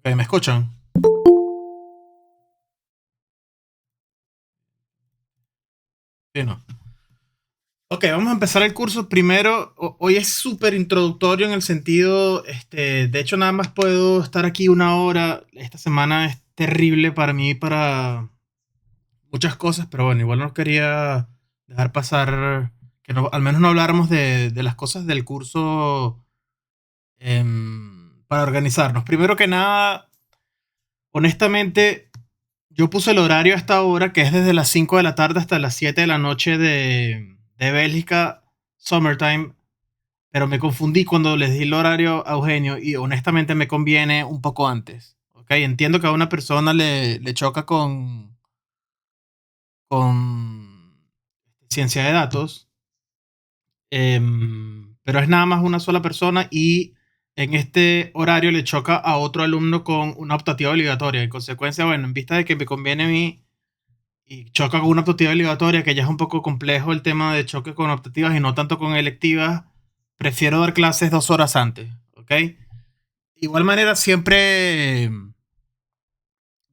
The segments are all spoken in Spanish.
Ok, ¿me escuchan? Sí, no. Ok, vamos a empezar el curso. Primero, hoy es súper introductorio en el sentido, de hecho nada más puedo estar aquí una hora. Esta semana es terrible para mí, para muchas cosas, pero bueno, igual no quería dejar pasar, que no, al menos no habláramos de las cosas del curso para organizarnos. Primero que nada, honestamente, yo puse el horario a esta hora, que es desde las 5 de la tarde hasta las 7 de la noche de Bélgica, Summertime, pero me confundí cuando les di el horario a Eugenio y honestamente me conviene un poco antes. ¿Ok? Entiendo que a una persona le choca con ciencia de datos, pero es nada más una sola persona y en este horario le choca a otro alumno con una optativa obligatoria. En consecuencia, bueno, en vista de que me conviene a mí y choca con una optativa obligatoria, que ya es un poco complejo el tema de choque con optativas y no tanto con electivas, prefiero dar clases 2 horas antes, ¿ok? De igual manera, siempre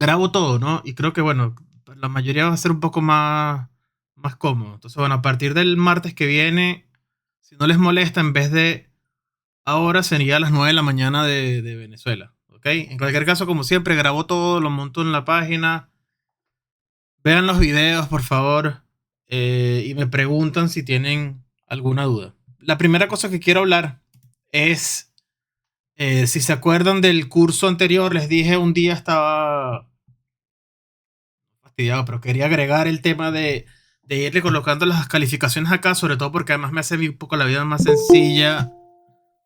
grabo todo, ¿no? Y creo que, bueno, la mayoría va a ser un poco más cómodo. Entonces, bueno, a partir del martes que viene, si no les molesta, en vez de ahora, sería a las 9 de la mañana de Venezuela, ¿ok? En cualquier caso, como siempre, grabo todo, lo monto en la página. Vean los videos, por favor, y me preguntan si tienen alguna duda. La primera cosa que quiero hablar es, si se acuerdan del curso anterior, les dije un día estaba fastidiado, pero quería agregar el tema de irle colocando las calificaciones acá, sobre todo porque además me hace un poco la vida más sencilla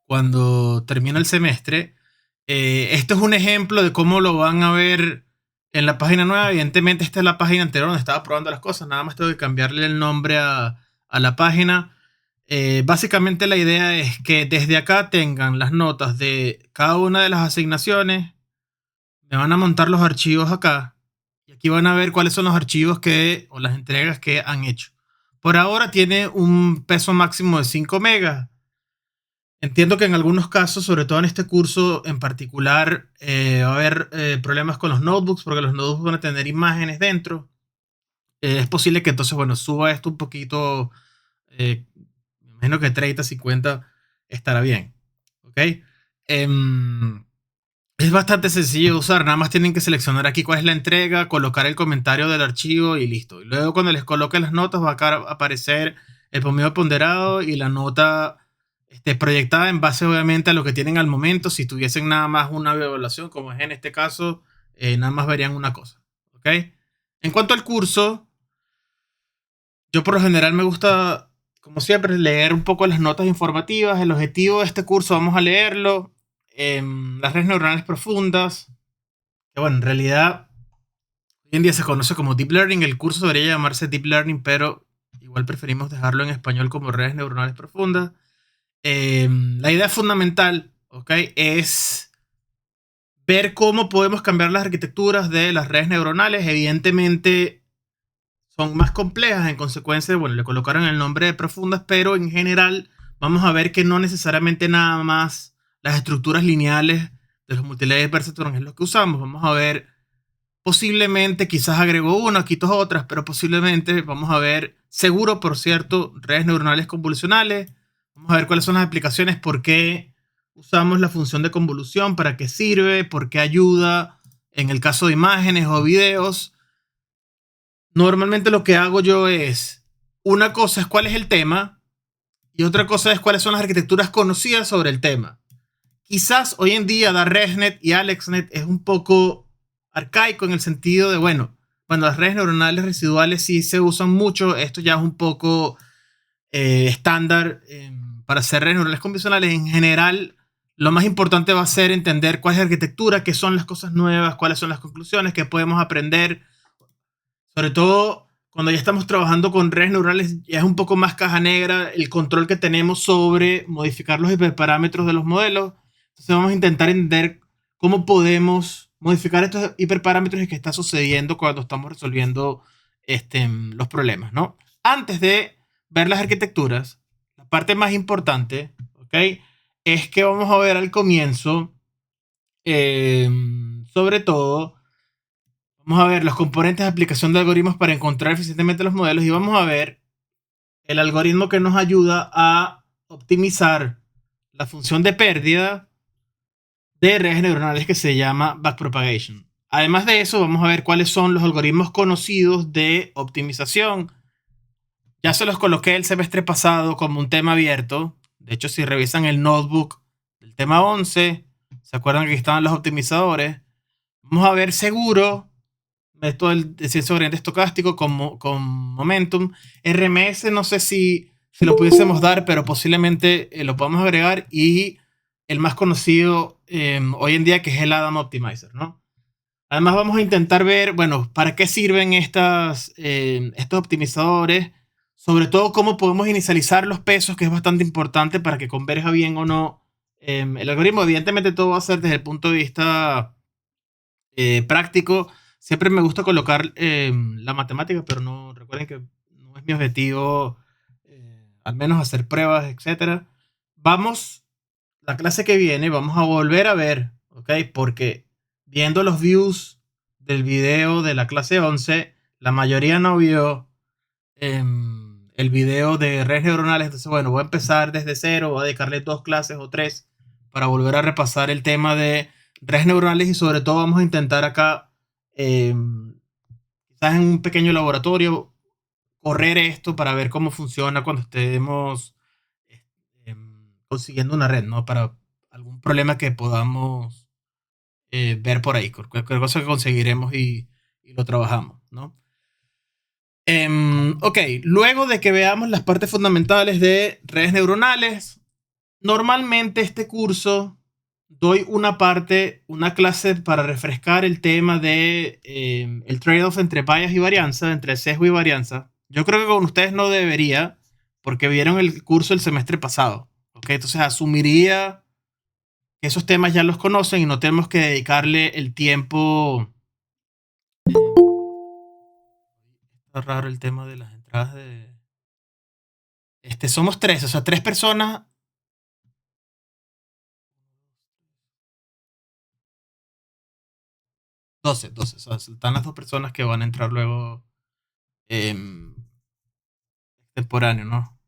cuando termina el semestre. Este es un ejemplo de cómo lo van a ver en la página nueva. Evidentemente, esta es la página anterior donde estaba probando las cosas. Nada más tengo que cambiarle el nombre a la página. Básicamente la idea es que desde acá tengan las notas de cada una de las asignaciones. Me van a montar los archivos acá. Y aquí van a ver cuáles son los archivos o las entregas que han hecho. Por ahora tiene un peso máximo de 5 megas. Entiendo que en algunos casos, sobre todo en este curso en particular, va a haber problemas con los notebooks, porque los notebooks van a tener imágenes dentro. Es posible que entonces, bueno, suba esto un poquito. Me imagino que 30, 50 estará bien. ¿Ok? Em, es bastante sencillo de usar. Nada más tienen que seleccionar aquí cuál es la entrega, colocar el comentario del archivo y listo. Y luego, cuando les coloque las notas, va a aparecer el promedio ponderado y la nota proyectada en base, obviamente, a lo que tienen al momento. Si tuviesen nada más una evaluación, como es en este caso, nada más verían una cosa. ¿Ok? En cuanto al curso, yo por lo general me gusta, como siempre, leer un poco las notas informativas. El objetivo de este curso, vamos a leerlo. Las redes neuronales profundas, que bueno, en realidad hoy en día se conoce como Deep Learning. El curso debería llamarse Deep Learning, pero igual preferimos dejarlo en español como redes neuronales profundas. La idea fundamental, ¿ok? Es ver cómo podemos cambiar las arquitecturas de las redes neuronales. Evidentemente son más complejas, en consecuencia, bueno, le colocaron el nombre de profundas, pero en general vamos a ver que no necesariamente nada más las estructuras lineales de los multilayers perceptrons es lo que usamos. Vamos a ver, posiblemente, quizás agregó una, quito otras, pero posiblemente vamos a ver, seguro, por cierto, redes neuronales convolucionales. Vamos a ver cuáles son las aplicaciones, por qué usamos la función de convolución, para qué sirve, por qué ayuda en el caso de imágenes o videos. Normalmente lo que hago yo es, una cosa es cuál es el tema y otra cosa es cuáles son las arquitecturas conocidas sobre el tema. Quizás hoy en día dar ResNet y AlexNet es un poco arcaico en el sentido de, bueno, las redes neuronales residuales sí se usan mucho. Esto ya es un poco estándar para hacer redes neuronales convencionales. En general, lo más importante va a ser entender cuál es la arquitectura, qué son las cosas nuevas, cuáles son las conclusiones, qué podemos aprender. Sobre todo cuando ya estamos trabajando con redes neurales, ya es un poco más caja negra el control que tenemos sobre modificar los hiperparámetros de los modelos. Entonces vamos a intentar entender cómo podemos modificar estos hiperparámetros y qué está sucediendo cuando estamos resolviendo los problemas, ¿no? Antes de ver las arquitecturas, la parte más importante, ¿ok? Es que vamos a ver al comienzo, eh, sobre todo, vamos a ver los componentes de aplicación de algoritmos para encontrar eficientemente los modelos y vamos a ver el algoritmo que nos ayuda a optimizar la función de pérdida de redes neuronales que se llama backpropagation. Además de eso, vamos a ver cuáles son los algoritmos conocidos de optimización. Ya se los coloqué el semestre pasado como un tema abierto. De hecho, si revisan el notebook del tema 11, ¿se acuerdan que aquí estaban los optimizadores? Vamos a ver seguro método de descenso gradiente estocástico con momentum. RMS no sé si lo pudiésemos dar, pero posiblemente lo podamos agregar. Y el más conocido hoy en día, que es el Adam Optimizer, ¿no? Además vamos a intentar ver, bueno, para qué sirven estos optimizadores, sobre todo cómo podemos inicializar los pesos, que es bastante importante para que converja bien o no el algoritmo. Evidentemente todo va a ser desde el punto de vista práctico. Siempre me gusta colocar la matemática, pero no recuerden que no es mi objetivo, al menos hacer pruebas, etcétera. Vamos, la clase que viene, vamos a volver a ver, ¿ok? Porque viendo los views del video de la clase 11, la mayoría no vio el video de redes neuronales. Entonces, bueno, voy a empezar desde cero, voy a dedicarle 2 clases o 3 para volver a repasar el tema de redes neuronales y sobre todo vamos a intentar acá, quizás en un pequeño laboratorio, correr esto para ver cómo funciona cuando estemos consiguiendo una red, ¿no? Para algún problema que podamos ver por ahí, cualquier cosa que conseguiremos y lo trabajamos, ¿no? Ok, luego de que veamos las partes fundamentales de redes neuronales, normalmente este curso doy una clase para refrescar el tema de el trade-off entre bias y varianza, entre sesgo y varianza. Yo creo que con ustedes no debería, porque vieron el curso el semestre pasado. ¿Ok? Entonces asumiría que esos temas ya los conocen y no tenemos que dedicarle el tiempo. Está raro el tema de las entradas de... somos 3, o sea, 3 personas. 12, o sea, están las 2 personas que van a entrar luego extemporáneo, ¿no?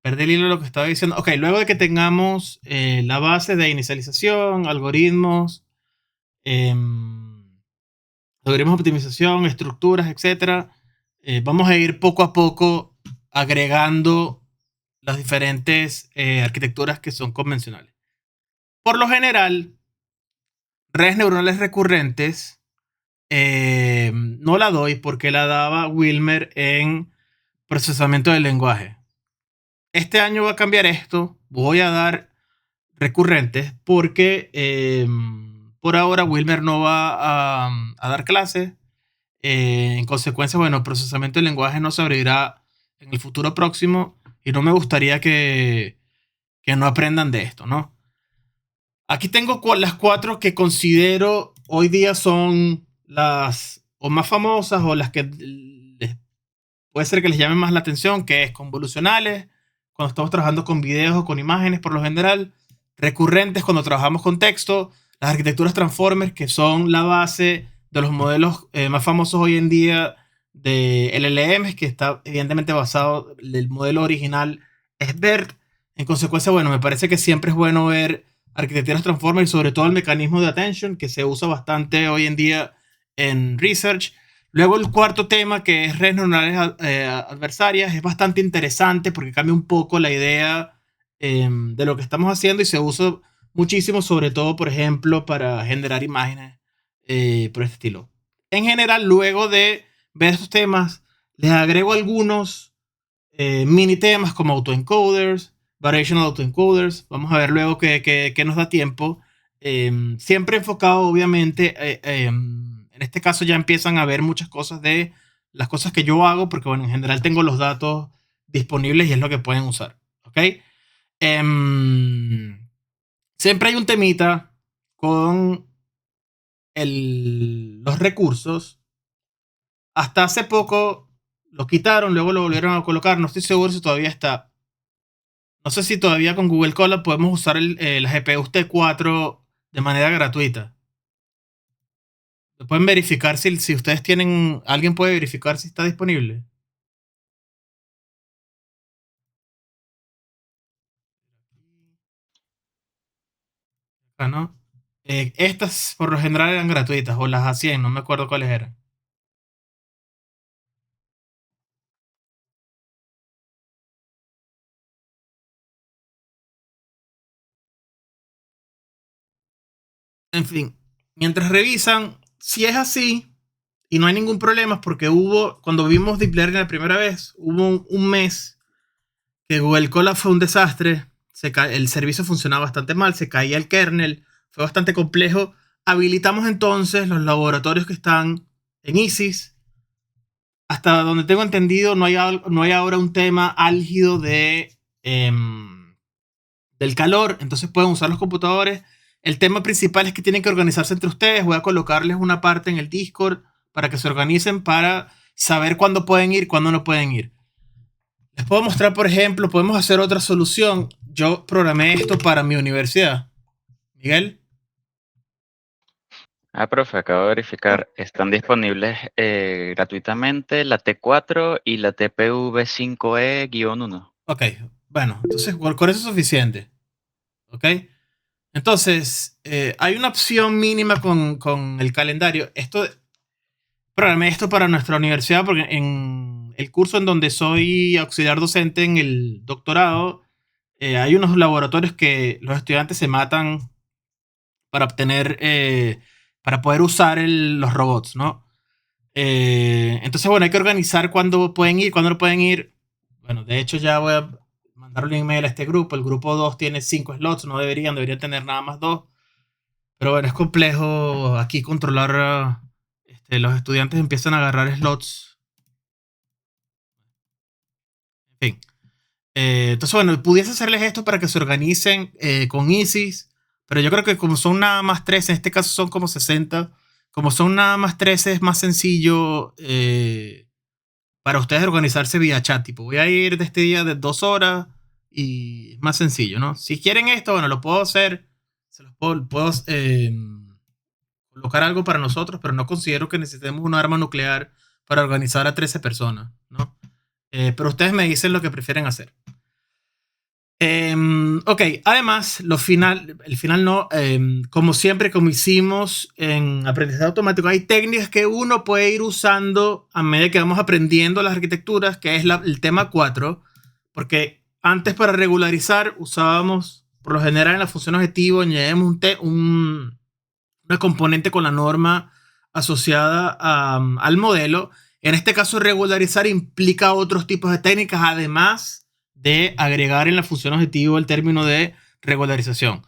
Perdí el hilo de lo que estaba diciendo. Ok, luego de que tengamos la base de inicialización, algoritmos, algoritmos de optimización, estructuras, etcétera, vamos a ir poco a poco agregando las diferentes arquitecturas que son convencionales. Por lo general, redes neuronales recurrentes no la doy porque la daba Wilmer en procesamiento del lenguaje. Este año va a cambiar esto. Voy a dar recurrentes porque por ahora Wilmer no va a dar clases. En consecuencia, bueno, procesamiento del lenguaje no se abrirá en el futuro próximo y no me gustaría que no aprendan de esto, ¿no? Aquí tengo las 4 que considero hoy día son las o más famosas o las que puede ser que les llame más la atención, que es convolucionales, cuando estamos trabajando con videos o con imágenes por lo general, recurrentes cuando trabajamos con texto, las arquitecturas transformers, que son la base de los modelos más famosos hoy en día de LLMs, que está evidentemente basado, el modelo original es BERT. En consecuencia, bueno, me parece que siempre es bueno ver arquitecturas transformers y sobre todo el mecanismo de attention, que se usa bastante hoy en día en research. Luego el cuarto tema, que es redes neuronales adversarias, es bastante interesante porque cambia un poco la idea de lo que estamos haciendo y se usa muchísimo, sobre todo, por ejemplo, para generar imágenes por este estilo. En general, luego de ver estos temas, les agrego algunos mini temas como autoencoders, variational autoencoders. Vamos a ver luego qué nos da tiempo. Siempre enfocado, obviamente, en este caso ya empiezan a ver muchas cosas de las cosas que yo hago, porque bueno, en general tengo los datos disponibles y es lo que pueden usar. ¿Ok? Siempre hay un temita con los recursos. Hasta hace poco lo quitaron, luego lo volvieron a colocar. No estoy seguro si todavía está. No sé si todavía con Google Colab podemos usar las GPUs T4 de manera gratuita. Pueden verificar si ustedes tienen, alguien puede verificar si está disponible. Ah, ¿no? Estas por lo general eran gratuitas, o las hacían, no me acuerdo cuáles eran. En fin, mientras revisan, si es así y no hay ningún problema, porque hubo, cuando vimos Deep Learning la primera vez, hubo un mes que Google Colab fue un desastre, el servicio funcionaba bastante mal, se caía el kernel, fue bastante complejo. Habilitamos entonces los laboratorios que están en ISIS. Hasta donde tengo entendido, no hay ahora un tema álgido del calor, entonces pueden usar los computadores. El tema principal es que tienen que organizarse entre ustedes. Voy a colocarles una parte en el Discord para que se organicen para saber cuándo pueden ir, cuándo no pueden ir. Les puedo mostrar, por ejemplo, podemos hacer otra solución. Yo programé esto para mi universidad. Miguel. Ah, profe, acabo de verificar. Están disponibles gratuitamente la T4 y la TPV5E-1. Ok, bueno, entonces con eso es suficiente. Ok. Entonces, hay una opción mínima con el calendario. Programé esto para nuestra universidad porque en el curso en donde soy auxiliar docente en el doctorado, hay unos laboratorios que los estudiantes se matan para obtener, para poder usar los robots, ¿no? Entonces, bueno, hay que organizar cuándo pueden ir, cuándo no pueden ir. Bueno, de hecho ya voy a mandarle un email a este grupo. El grupo 2 tiene 5 slots, no deberían tener nada más 2. Pero bueno, es complejo aquí controlar. Los estudiantes empiezan a agarrar slots. En fin. Entonces, bueno, pudiese hacerles esto para que se organicen con ISIS. Pero yo creo que como son nada más 13, en este caso son como 60. Como son nada más 13, es más sencillo para ustedes organizarse vía chat. Tipo, voy a ir de este día de 2 horas y es más sencillo, ¿no? Si quieren esto, bueno, lo puedo hacer. Se los puedo colocar algo para nosotros, pero no considero que necesitemos un arma nuclear para organizar a 13 personas, ¿no? Pero ustedes me dicen lo que prefieren hacer. Ok, además, el final no, como siempre, como hicimos en aprendizaje automático, hay técnicas que uno puede ir usando a medida que vamos aprendiendo las arquitecturas, que es el tema 4, porque antes para regularizar usábamos, por lo general en la función objetivo, añadimos una componente con la norma asociada al modelo. En este caso, regularizar implica otros tipos de técnicas, además de agregar en la función objetivo el término de regularización.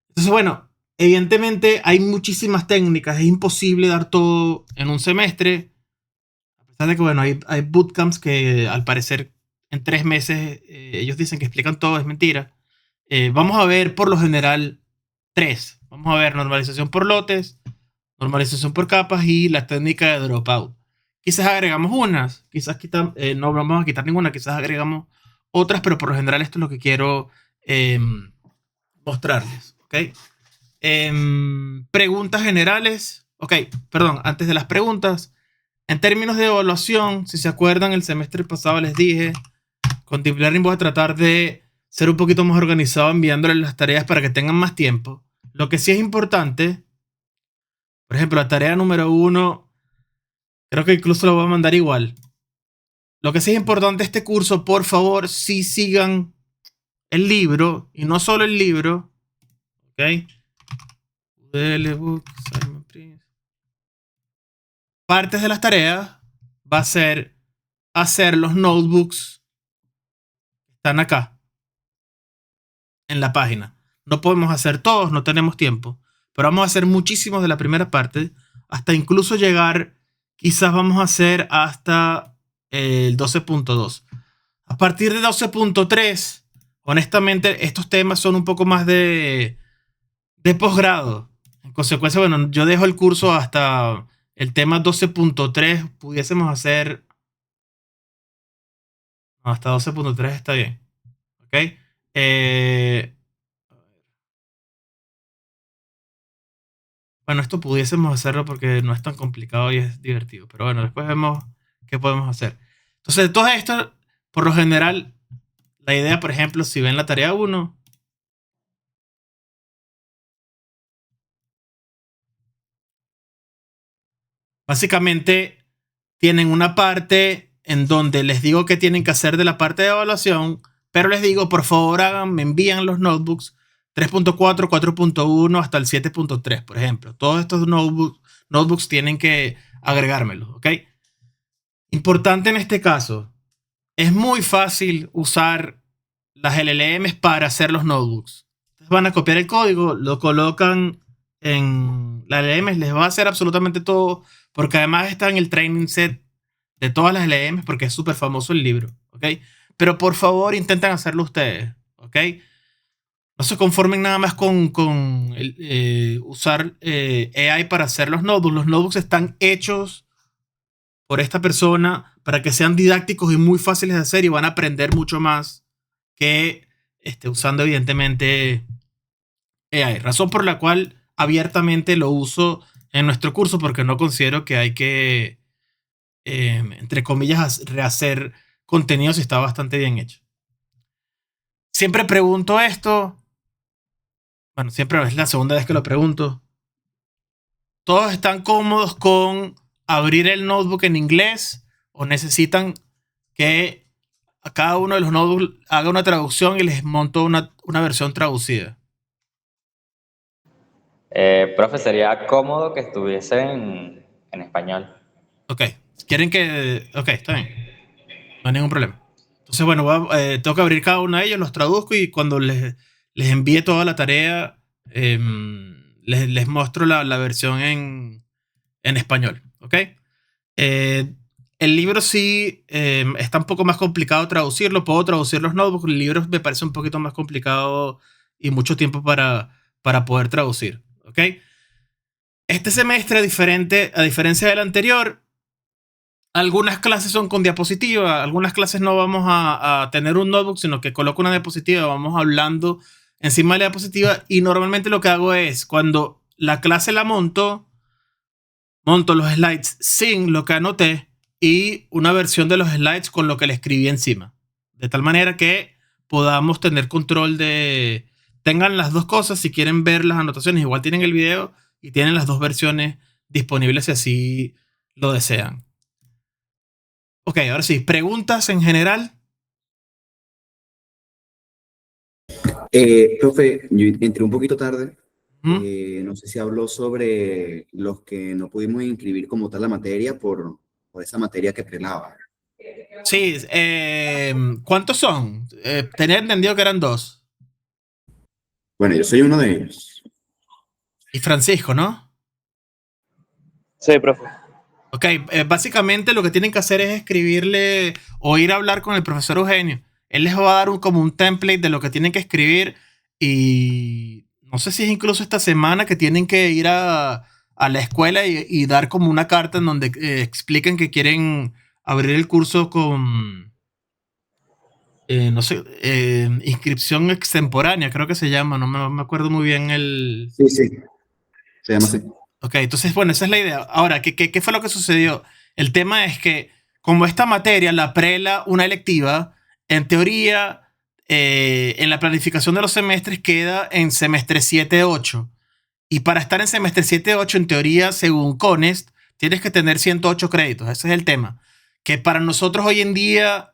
Entonces, bueno, evidentemente hay muchísimas técnicas, es imposible dar todo en un semestre, a pesar de que, bueno, hay bootcamps que al parecer en 3 meses ellos dicen que explican todo, es mentira. Vamos a ver por lo general tres. Vamos a ver normalización por lotes, normalización por capas y la técnica de dropout. Quizás agregamos unas, no vamos a quitar ninguna, quizás agregamos otras, pero por lo general esto es lo que quiero eh, mostrarles. ¿Ok? Preguntas generales. Ok, perdón, antes de las preguntas. En términos de evaluación, si se acuerdan, el semestre pasado les dije, con Deep Learning voy a tratar de ser un poquito más organizado enviándoles las tareas para que tengan más tiempo. Lo que sí es importante, por ejemplo, la tarea número 1, creo que incluso lo voy a mandar igual. Lo que sí es importante este curso, por favor, sí sigan el libro y no solo el libro. ¿Ok? Partes de las tareas va a ser hacer los notebooks que están acá en la página. No podemos hacer todos, no tenemos tiempo, pero vamos a hacer muchísimos de la primera parte, hasta incluso llegar, quizás vamos a hacer hasta el 12.2. A partir de 12.3, honestamente, estos temas son un poco más de posgrado. En consecuencia, bueno, yo dejo el curso hasta el tema 12.3, pudiésemos hacer, no, hasta 12.3 está bien. ¿Ok? Eh, Bueno, esto pudiésemos hacerlo porque no es tan complicado y es divertido. Pero bueno, después vemos qué podemos hacer. Entonces, de todo esto, por lo general, la idea, por ejemplo, si ven la tarea uno, básicamente tienen una parte en donde les digo que tienen que hacer de la parte de evaluación, pero les digo, por favor, me envían los notebooks 3.4, 4.1 hasta el 7.3, por ejemplo. Todos estos notebooks tienen que agregármelos, ¿ok? Importante en este caso, es muy fácil usar las LLMs para hacer los notebooks. Entonces van a copiar el código, lo colocan en la LLM, les va a hacer absolutamente todo, porque además está en el training set de todas las LLMs, porque es súper famoso el libro, ¿ok? Pero por favor intenten hacerlo ustedes, ¿ok? No se conformen nada más con usar AI para hacer los notebooks. Los notebooks están hechos por esta persona para que sean didácticos y muy fáciles de hacer y van a aprender mucho más que usando evidentemente AI. Razón por la cual abiertamente lo uso en nuestro curso porque no considero que hay que, entre comillas, rehacer contenido si está bastante bien hecho. Siempre pregunto esto, bueno, siempre es la segunda vez que lo pregunto. ¿Todos están cómodos con abrir el notebook en inglés o necesitan que a cada uno de los notebooks haga una traducción y les monto una versión traducida? Profe, sería cómodo que estuviese en español. Ok, quieren que... Ok, está bien, no hay ningún problema. Entonces, bueno, tengo que abrir cada uno de ellos, los traduzco y cuando les envíe toda la tarea, les muestro la versión en español, ¿ok? Eh, el libro sí está un poco más complicado traducirlo. Puedo traducir los notebooks. El libro me parece un poquito más complicado y mucho tiempo para poder traducir. ¿Ok? Este semestre, a diferencia del anterior, algunas clases son con diapositiva. Algunas clases no vamos a tener un notebook, sino que coloco una diapositiva. Vamos hablando encima de la diapositiva. Y normalmente lo que hago es, cuando la clase la monto los slides sin lo que anoté y una versión de los slides con lo que le escribí encima. De tal manera que podamos tener control de... Tengan las dos cosas, si quieren ver las anotaciones, igual tienen el video y tienen las dos versiones disponibles si así lo desean. Ok, ahora sí, preguntas en general. Profe, yo entré un poquito tarde. ¿Mm? No sé si habló sobre los que no pudimos inscribir como tal la materia por esa materia que prelaba. Sí, ¿cuántos son? Tenía entendido que eran dos. Bueno, yo soy uno de ellos. Y Francisco, ¿no? Sí, profe. Ok, básicamente lo que tienen que hacer es escribirle o ir a hablar con el profesor Eugenio. Él les va a dar como un template de lo que tienen que escribir y no sé si es incluso esta semana que tienen que ir a la escuela y dar como una carta en donde expliquen que quieren abrir el curso con, no sé, inscripción extemporánea, creo que se llama, no me acuerdo muy bien el... Sí, sí, se llama así. Ok, entonces, bueno, esa es la idea. Ahora, ¿qué fue lo que sucedió? El tema es que, como esta materia la prela una electiva, en teoría, en la planificación de los semestres queda en semestre 7-8. Y para estar en semestre 7-8, en teoría, según CONEST, tienes que tener 108 créditos. Ese es el tema. Que para nosotros hoy en día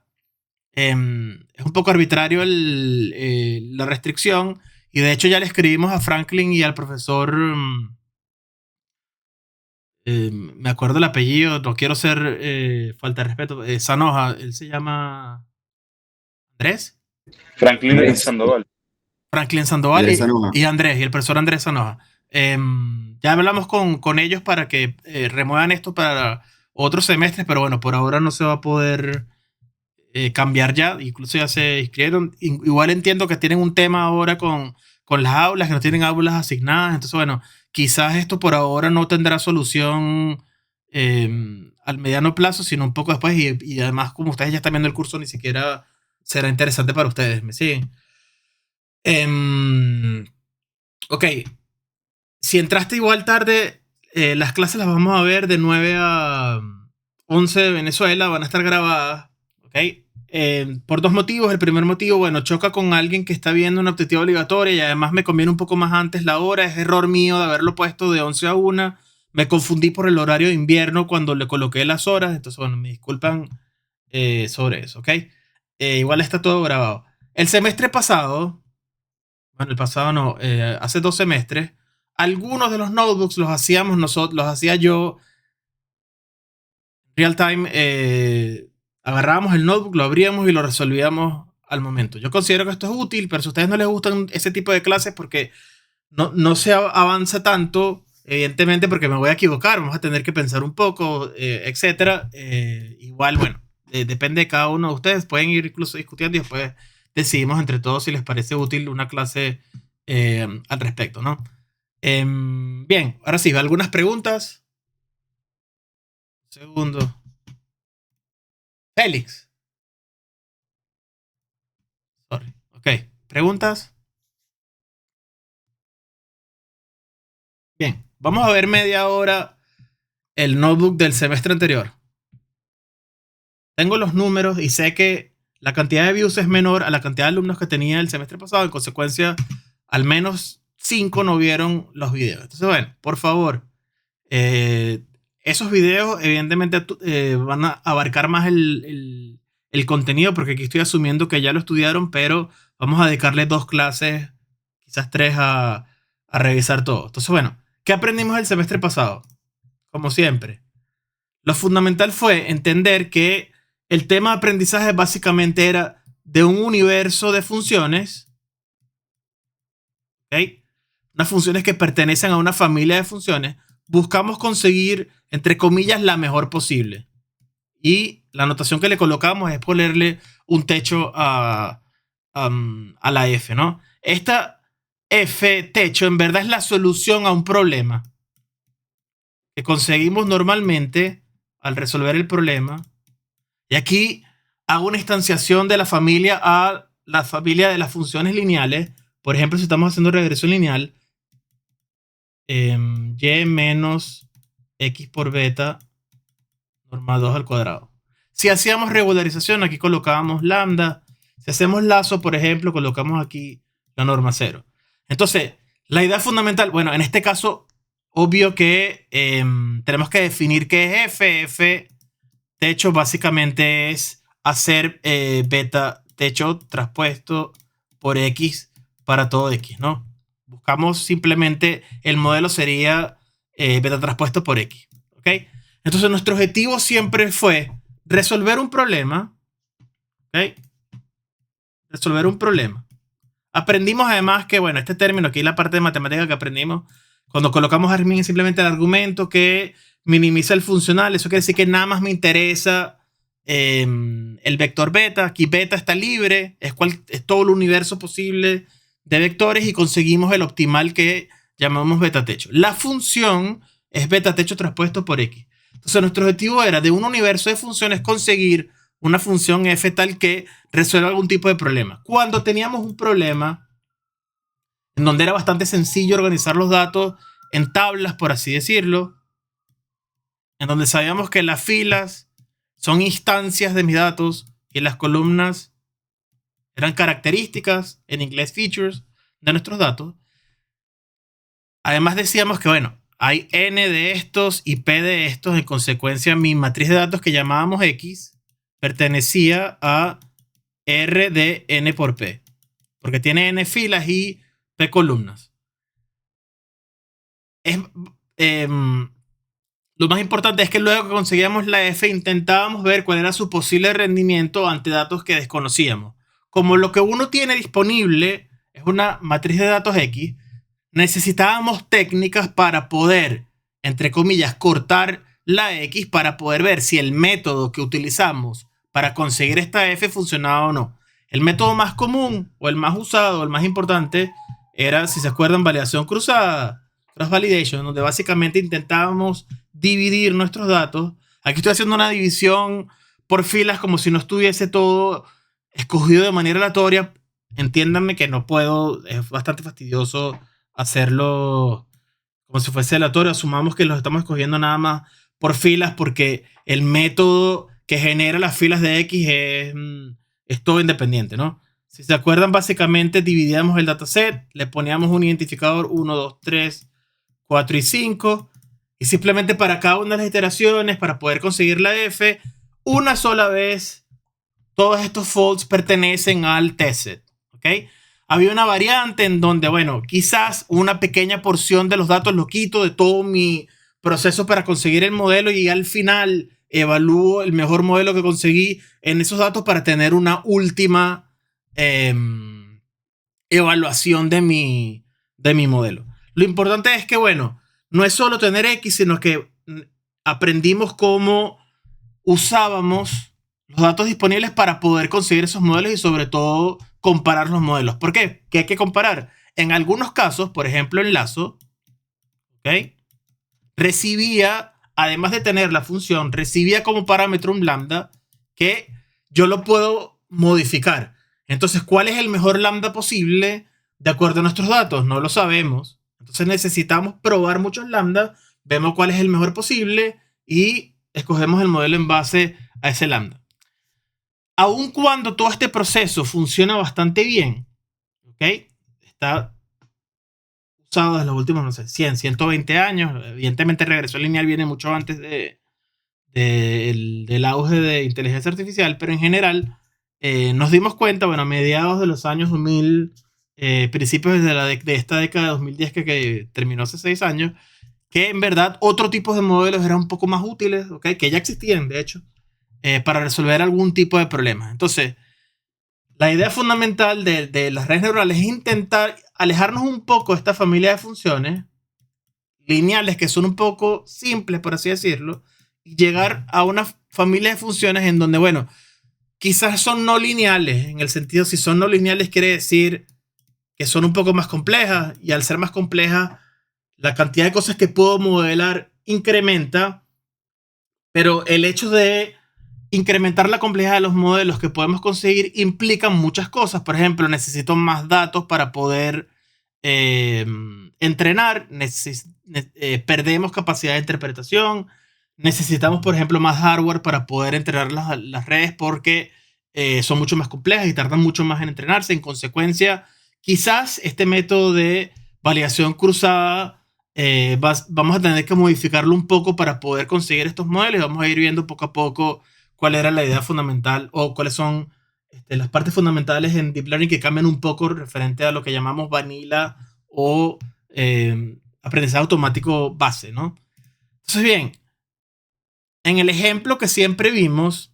es un poco arbitrario la restricción. Y de hecho ya le escribimos a Franklin y al profesor... me acuerdo el apellido, no quiero ser falta de respeto. Sanoja, él se llama Andrés. Franklin Andrés, Sandoval. Franklin Sandoval Andrés Sanoja. y Andrés, y el profesor Andrés Sanoja. Ya hablamos con ellos para que remuevan esto para otros semestres, pero bueno, por ahora no se va a poder cambiar ya. Incluso ya se inscribieron. Igual entiendo que tienen un tema ahora con las aulas, que no tienen aulas asignadas. Entonces, bueno, quizás esto por ahora no tendrá solución al mediano plazo, sino un poco después. Y además, como ustedes ya están viendo el curso, ni siquiera será interesante para ustedes. ¿Me siguen? Ok, Si entraste igual tarde, las clases las vamos a ver de 9 a 11 de Venezuela, van a estar grabadas, ¿ok? Por dos motivos. El primer motivo, bueno, choca con alguien que está viendo una optativa obligatoria y además me conviene un poco más antes la hora. Es error mío de haberlo puesto de 11 a 1. Me confundí por el horario de invierno cuando le coloqué las horas. Entonces, bueno, me disculpan sobre eso, ¿ok? Igual está todo grabado. El semestre pasado, bueno, el pasado no, hace 2 semestres, algunos de los notebooks los hacíamos nosotros, los hacía yo real time. Agarrábamos el notebook, lo abríamos y lo resolvíamos al momento. Yo considero que esto es útil, pero si a ustedes no les gustan ese tipo de clases porque no se avanza tanto, evidentemente porque me voy a equivocar, vamos a tener que pensar un poco, etcétera. Igual, bueno, depende de cada uno de ustedes. Pueden ir incluso discutiendo y después decidimos entre todos si les parece útil una clase al respecto, ¿no? Bien, ahora sí, algunas preguntas. Segundo. Félix. Sorry. Ok. ¿Preguntas? Bien. Vamos a ver media hora el notebook del semestre anterior. Tengo los números y sé que la cantidad de views es menor a la cantidad de alumnos que tenía el semestre pasado. En consecuencia, al menos 5 no vieron los videos. Entonces, bueno, por favor, esos videos evidentemente van a abarcar más el contenido, porque aquí estoy asumiendo que ya lo estudiaron, pero vamos a dedicarle 2 clases, quizás 3 a revisar todo. Entonces, bueno, ¿qué aprendimos el semestre pasado? Como siempre, lo fundamental fue entender que el tema de aprendizaje básicamente era de un universo de funciones, ¿ok? Unas funciones que pertenecen a una familia de funciones. Buscamos conseguir, entre comillas, la mejor posible. Y la anotación que le colocamos es ponerle un techo a la F, ¿no? Esta F techo en verdad es la solución a un problema que conseguimos normalmente al resolver el problema. Y aquí hago una instanciación de la familia a la familia de las funciones lineales. Por ejemplo, si estamos haciendo regresión lineal, y menos x por beta norma 2 al cuadrado. Si hacíamos regularización, aquí colocábamos lambda. Si hacemos lazo, por ejemplo, colocamos aquí la norma 0. Entonces, la idea fundamental, bueno, en este caso, obvio que tenemos que definir qué es f. F techo básicamente es hacer beta techo traspuesto por x para todo x, ¿no? Buscamos simplemente, el modelo sería beta traspuesto por x, ¿ok? Entonces nuestro objetivo siempre fue resolver un problema, ¿ok? Resolver un problema. Aprendimos además que, bueno, este término aquí, la parte de matemática que aprendimos, cuando colocamos argmin es simplemente el argumento que minimiza el funcional. Eso quiere decir que nada más me interesa el vector beta. Aquí beta está libre, es todo el universo posible de vectores y conseguimos el optimal que llamamos beta techo. La función es beta techo traspuesto por x. Entonces nuestro objetivo era de un universo de funciones conseguir una función f tal que resuelva algún tipo de problema. Cuando teníamos un problema en donde era bastante sencillo organizar los datos en tablas, por así decirlo, en donde sabíamos que las filas son instancias de mis datos y las columnas eran características, en inglés features, de nuestros datos. Además decíamos que, bueno, hay n de estos y p de estos. En consecuencia, mi matriz de datos que llamábamos x pertenecía a r de n por p, porque tiene n filas y p columnas. Lo más importante es que luego que conseguíamos la f, intentábamos ver cuál era su posible rendimiento ante datos que desconocíamos. Como lo que uno tiene disponible es una matriz de datos x, necesitábamos técnicas para poder, entre comillas, cortar la x para poder ver si el método que utilizamos para conseguir esta f funcionaba o no. El método más común o el más usado, el más importante, era, si se acuerdan, validación cruzada, cross validation, donde básicamente intentábamos dividir nuestros datos. Aquí estoy haciendo una división por filas como si no estuviese todo escogido de manera aleatoria. Entiéndanme que no puedo, es bastante fastidioso hacerlo como si fuese aleatorio, asumamos que los estamos escogiendo nada más por filas porque el método que genera las filas de X es todo independiente, ¿no? Si se acuerdan, básicamente dividíamos el dataset, le poníamos un identificador 1, 2, 3, 4 y 5, y simplemente para cada una de las iteraciones, para poder conseguir la F, una sola vez, todos estos folds pertenecen al testset, ¿ok? Había una variante en donde, bueno, quizás una pequeña porción de los datos lo quito de todo mi proceso para conseguir el modelo y al final evalúo el mejor modelo que conseguí en esos datos para tener una última evaluación de mi modelo. Lo importante es que, bueno, no es solo tener X, sino que aprendimos cómo usábamos los datos disponibles para poder conseguir esos modelos y sobre todo comparar los modelos. ¿Por qué? ¿Qué hay que comparar? En algunos casos, por ejemplo, el lazo, ¿ok? Recibía, además de tener la función, recibía como parámetro un lambda que yo lo puedo modificar. Entonces, ¿cuál es el mejor lambda posible de acuerdo a nuestros datos? No lo sabemos. Entonces necesitamos probar muchos lambda, vemos cuál es el mejor posible y escogemos el modelo en base a ese lambda. Aun cuando todo este proceso funciona bastante bien, ¿ok? Está usado desde los últimos, no sé, 100, 120 años. Evidentemente, regreso lineal viene mucho antes del auge de inteligencia artificial, pero en general nos dimos cuenta, bueno, a mediados de los años 2000, principios de esta década de 2010 que terminó hace 6 años, que en verdad otro tipo de modelos eran un poco más útiles, ¿ok? Que ya existían, de hecho, para resolver algún tipo de problemas. Entonces, la idea fundamental de las redes neuronales es intentar alejarnos un poco de esta familia de funciones lineales que son un poco simples, por así decirlo, y llegar a una familia de funciones en donde, bueno, quizás son no lineales, en el sentido, si son no lineales quiere decir que son un poco más complejas, y al ser más complejas, la cantidad de cosas que puedo modelar incrementa, pero el hecho de incrementar la complejidad de los modelos que podemos conseguir implica muchas cosas. Por ejemplo, necesito más datos para poder entrenar, perdemos capacidad de interpretación, necesitamos, por ejemplo, más hardware para poder entrenar las redes porque son mucho más complejas y tardan mucho más en entrenarse. En consecuencia, quizás este método de validación cruzada vamos a tener que modificarlo un poco para poder conseguir estos modelos. Vamos a ir viendo poco a poco cuál era la idea fundamental o cuáles son las partes fundamentales en Deep Learning que cambian un poco referente a lo que llamamos vanilla o aprendizaje automático base, ¿no? Entonces, bien, en el ejemplo que siempre vimos,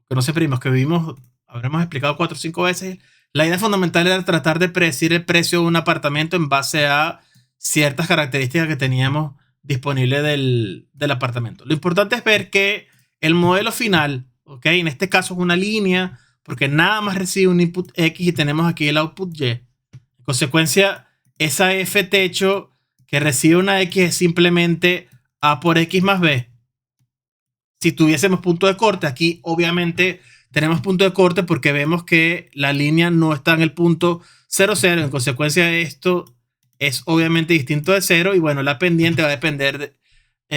que no siempre vimos, que vimos, habremos explicado 4 o 5 veces, la idea fundamental era tratar de predecir el precio de un apartamento en base a ciertas características que teníamos disponibles del apartamento. Lo importante es ver que el modelo final, ¿ok? En este caso es una línea, porque nada más recibe un input X y tenemos aquí el output Y. En consecuencia, esa F techo que recibe una X es simplemente A por X más B. Si tuviésemos punto de corte, aquí obviamente tenemos punto de corte porque vemos que la línea no está en el punto 0, 0. En consecuencia, esto es obviamente distinto de 0 y bueno, la pendiente va a depender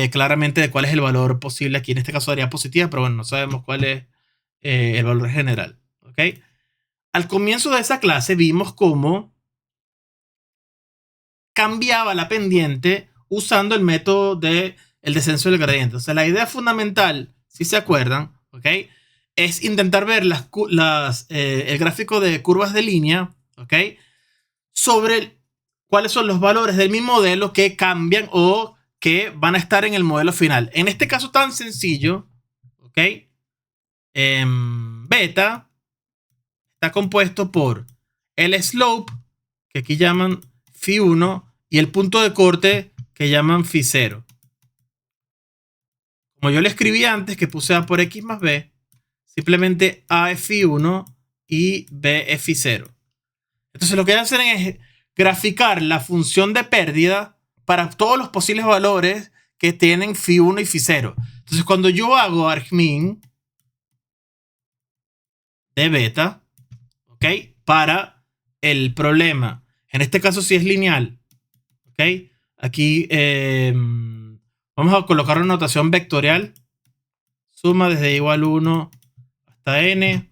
claramente de cuál es el valor posible. Aquí en este caso daría positiva, pero bueno, no sabemos cuál es el valor general. ¿Ok? Al comienzo de esa clase vimos cómo cambiaba la pendiente usando el método del descenso del gradiente. O sea, la idea fundamental, si se acuerdan, ¿ok? Es intentar ver el gráfico de curvas de línea, ¿ok? Sobre cuáles son los valores de mi modelo que cambian o que van a estar en el modelo final. En este caso tan sencillo, ¿ok? Beta está compuesto por el slope, que aquí llaman phi1, y el punto de corte, que llaman phi0. Como yo le escribí antes, que puse A por X más B, simplemente A es phi1 y B es phi0. Entonces lo que hacen es graficar la función de pérdida para todos los posibles valores que tienen phi1 y phi0. Entonces cuando yo hago argmin de beta, ¿ok? Para el problema, en este caso si es lineal, ¿ok? Aquí vamos a colocar una notación vectorial. Suma desde igual 1 hasta n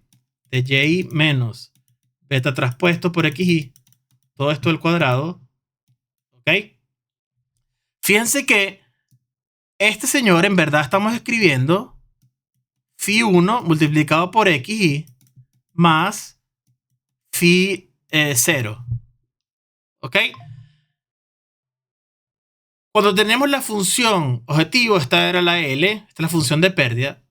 de y menos beta traspuesto por xy. Todo esto al cuadrado. ¿Ok? Fíjense que este señor en verdad estamos escribiendo phi 1 multiplicado por xy más phi 0. ¿Ok? Cuando tenemos la función objetivo, esta era la L, esta es la función de pérdida.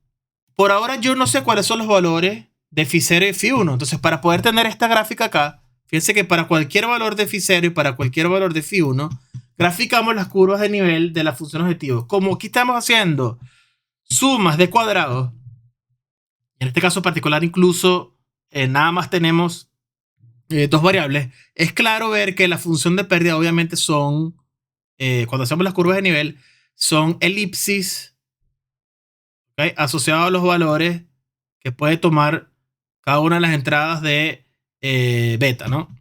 Por ahora yo no sé cuáles son los valores de phi 0 y phi 1. Entonces, para poder tener esta gráfica acá, fíjense que para cualquier valor de phi 0 y para cualquier valor de phi 1, graficamos las curvas de nivel de la función objetivo. Como aquí estamos haciendo sumas de cuadrados, en este caso particular incluso nada más tenemos dos variables, es claro ver que la función de pérdida obviamente son, cuando hacemos las curvas de nivel, son elipsis, ¿okay?, asociados a los valores que puede tomar cada una de las entradas de beta, ¿no?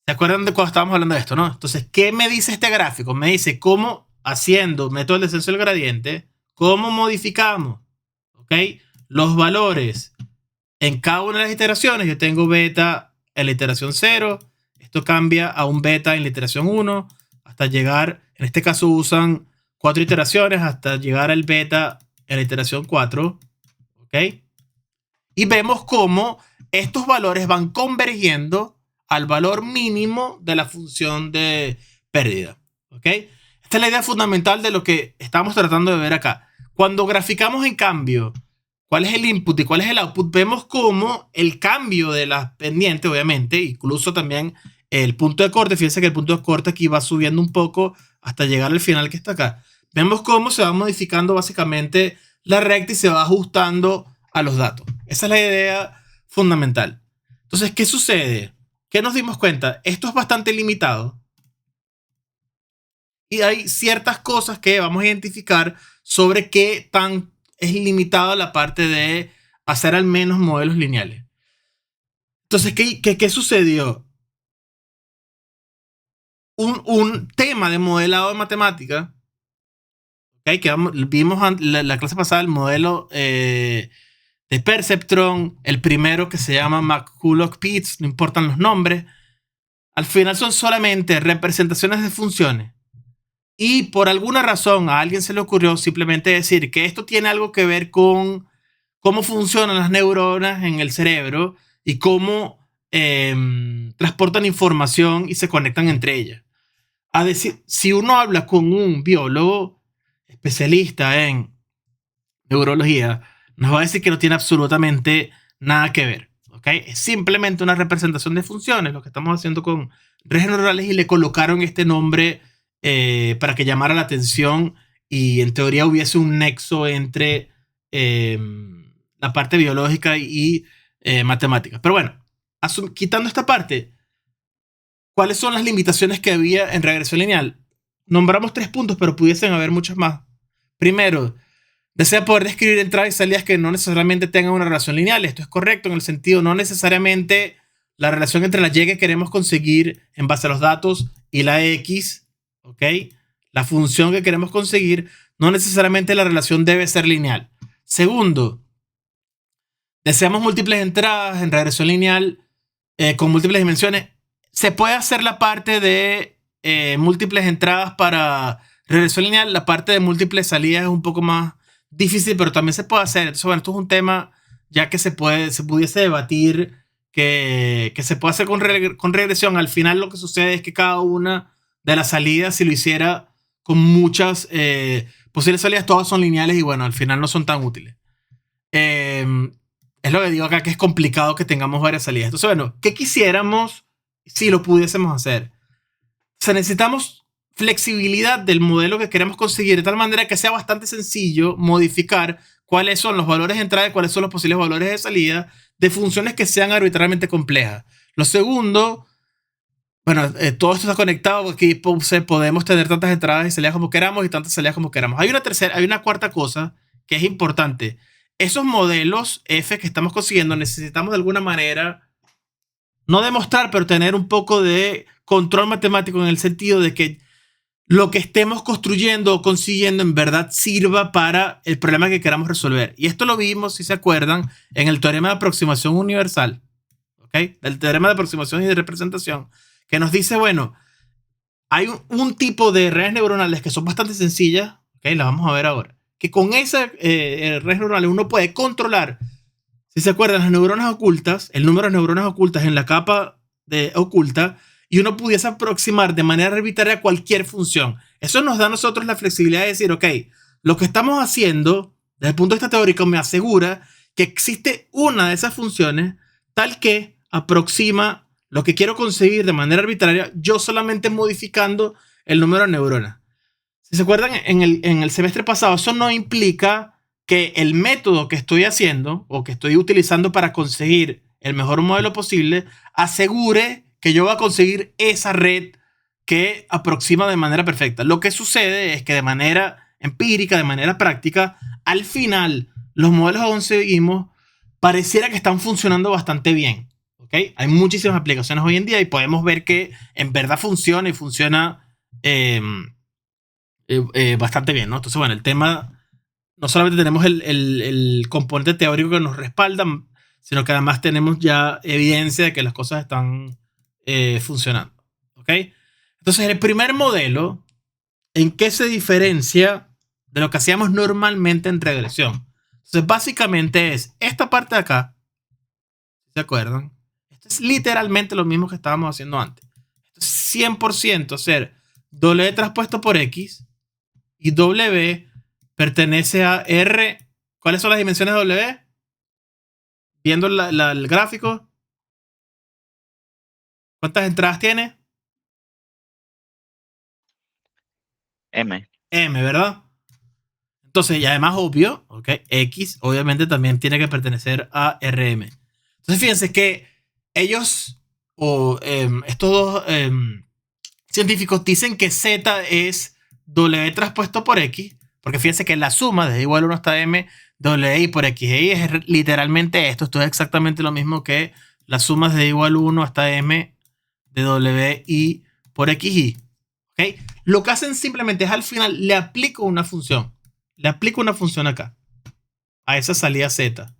¿Se acuerdan de cuando estábamos hablando de esto, no? Entonces, ¿qué me dice este gráfico? Me dice cómo, haciendo método del descenso del gradiente, cómo modificamos, ¿ok?, los valores en cada una de las iteraciones. Yo tengo beta en la iteración 0, esto cambia a un beta en la iteración 1, hasta llegar, en este caso usan 4 iteraciones, hasta llegar al beta en la iteración 4, ¿ok? Y vemos cómo estos valores van convergiendo al valor mínimo de la función de pérdida, ¿ok? Esta es la idea fundamental de lo que estamos tratando de ver acá. Cuando graficamos, en cambio, cuál es el input y cuál es el output, vemos cómo el cambio de las pendientes, obviamente, incluso también el punto de corte, fíjense que el punto de corte aquí va subiendo un poco hasta llegar al final que está acá. Vemos cómo se va modificando básicamente la recta y se va ajustando a los datos. Esa es la idea fundamental. Entonces, ¿qué sucede? ¿Qué nos dimos cuenta? Esto es bastante limitado. Y hay ciertas cosas que vamos a identificar sobre qué tan es limitada la parte de hacer al menos modelos lineales. Entonces, ¿qué sucedió? Un tema de modelado de matemática, ¿okay?, que vimos la clase pasada, el modelo de Perceptron, el primero que se llama McCulloch-Pitts, no importan los nombres, al final son solamente representaciones de funciones. Y por alguna razón a alguien se le ocurrió simplemente decir que esto tiene algo que ver con cómo funcionan las neuronas en el cerebro y cómo transportan información y se conectan entre ellas. A decir, si uno habla con un biólogo especialista en neurología, nos va a decir que no tiene absolutamente nada que ver, ¿ok? Es simplemente una representación de funciones, lo que estamos haciendo con redes neurales, y le colocaron este nombre para que llamara la atención y en teoría hubiese un nexo entre la parte biológica y matemática. Pero bueno, quitando esta parte, ¿cuáles son las limitaciones que había en regresión lineal? Nombramos 3 puntos, pero pudiesen haber muchos más. Primero, desea poder describir entradas y salidas que no necesariamente tengan una relación lineal. Esto es correcto en el sentido, no necesariamente la relación entre la y que queremos conseguir en base a los datos y la x, ¿ok? La función que queremos conseguir, no necesariamente la relación debe ser lineal. Segundo, deseamos múltiples entradas en regresión lineal con múltiples dimensiones. Se puede hacer la parte de múltiples entradas para regresión lineal. La parte de múltiples salidas es un poco más difícil, pero también se puede hacer. Entonces, bueno, esto es un tema ya que se pudiese debatir que se puede hacer con regresión. Al final lo que sucede es que cada una de las salidas, si lo hiciera con muchas posibles salidas, todas son lineales y bueno, al final no son tan útiles. Es lo que digo acá, que es complicado que tengamos varias salidas. Entonces, bueno, ¿qué quisiéramos si lo pudiésemos hacer? O sea, necesitamos flexibilidad del modelo que queremos conseguir de tal manera que sea bastante sencillo modificar cuáles son los valores de entrada y cuáles son los posibles valores de salida de funciones que sean arbitrariamente complejas. Lo segundo, bueno, todo esto está conectado porque podemos tener tantas entradas y salidas como queramos y tantas salidas como queramos. Hay una cuarta cosa que es importante. Esos modelos F que estamos consiguiendo necesitamos de alguna manera, no demostrar, pero tener un poco de control matemático en el sentido de que lo que estemos construyendo o consiguiendo en verdad sirva para el problema que queramos resolver. Y esto lo vimos, si se acuerdan, en el teorema de aproximación universal, ¿ok? Del teorema de aproximación y de representación, que nos dice, bueno, hay un tipo de redes neuronales que son bastante sencillas, ¿ok? Las vamos a ver ahora. Que con esas redes neuronales uno puede controlar, si se acuerdan, las neuronas ocultas, el número de neuronas ocultas en la capa oculta, y uno pudiese aproximar de manera arbitraria cualquier función. Eso nos da a nosotros la flexibilidad de decir, ok, lo que estamos haciendo desde el punto de vista teórico me asegura que existe una de esas funciones tal que aproxima lo que quiero conseguir de manera arbitraria, yo solamente modificando el número de neuronas. Si se acuerdan, en el semestre pasado, eso no implica que el método que estoy haciendo o que estoy utilizando para conseguir el mejor modelo posible asegure que yo voy a conseguir esa red que aproxima de manera perfecta. Lo que sucede es que de manera empírica, de manera práctica, al final los modelos que conseguimos pareciera que están funcionando bastante bien. ¿Okay? Hay muchísimas aplicaciones hoy en día y podemos ver que en verdad funciona y funciona bastante bien, ¿no? Entonces, bueno, el tema, no solamente tenemos el componente teórico que nos respalda, sino que además tenemos ya evidencia de que las cosas están funcionando. ¿Ok? Entonces, el primer modelo, ¿en qué se diferencia de lo que hacíamos normalmente en regresión? Entonces, básicamente es esta parte de acá, ¿se acuerdan? Esto es literalmente lo mismo que estábamos haciendo antes. Esto es 100% hacer W traspuesto por X y W pertenece a R. ¿Cuáles son las dimensiones de W? Viendo el gráfico. ¿Cuántas entradas tiene? M. M, ¿verdad? Entonces, y además obvio, ¿ok? X obviamente también tiene que pertenecer a RM. Entonces, fíjense que ellos, estos dos científicos dicen que Z es W traspuesto por X, porque fíjense que la suma de igual 1 hasta M, WI por XI es literalmente esto. Esto es exactamente lo mismo que las sumas de igual 1 hasta M de WI por XI. ¿Okay? Lo que hacen simplemente es al final le aplico una función. Le aplico una función acá. A esa salida Z.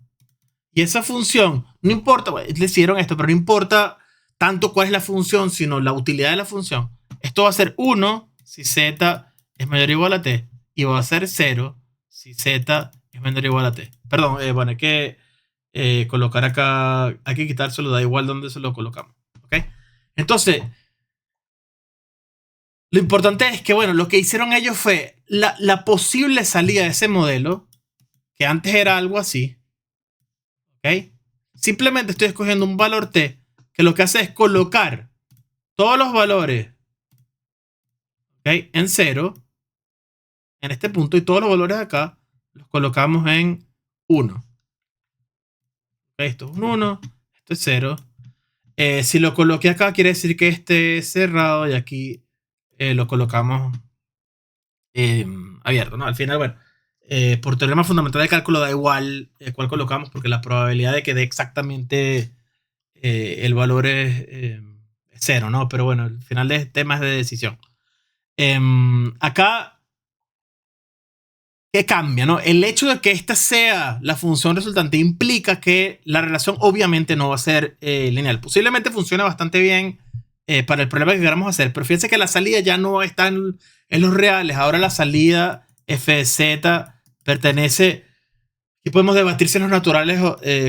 Y esa función, no importa, le hicieron esto, pero no importa tanto cuál es la función, sino la utilidad de la función. Esto va a ser 1 si Z es mayor o igual a T. Y va a ser 0 si Z es menor o igual a T. Perdón, bueno, hay que colocar acá, hay que quitárselo, da igual dónde se lo colocamos. ¿Ok? Entonces, lo importante es que, bueno, lo que hicieron ellos fue la posible salida de ese modelo, que antes era algo así, ¿ok? Simplemente estoy escogiendo un valor T, que lo que hace es colocar todos los valores, ¿ok? En 0, en este punto, y todos los valores acá los colocamos en 1. ¿Ok? Esto es un 1, esto es 0. Si lo coloqué acá, quiere decir que este es cerrado y aquí lo colocamos abierto, ¿no? Al final, bueno, por teorema fundamental de cálculo da igual cuál colocamos, porque la probabilidad de que dé exactamente el valor es 0, ¿no? Pero bueno, al final de temas de decisión. Acá, ¿qué cambia, no? El hecho de que esta sea la función resultante implica que la relación obviamente no va a ser lineal. Posiblemente funcione bastante bien para el problema que queramos hacer, pero fíjense que la salida ya no está en los reales. Ahora la salida f de z pertenece, y podemos debatir si en los naturales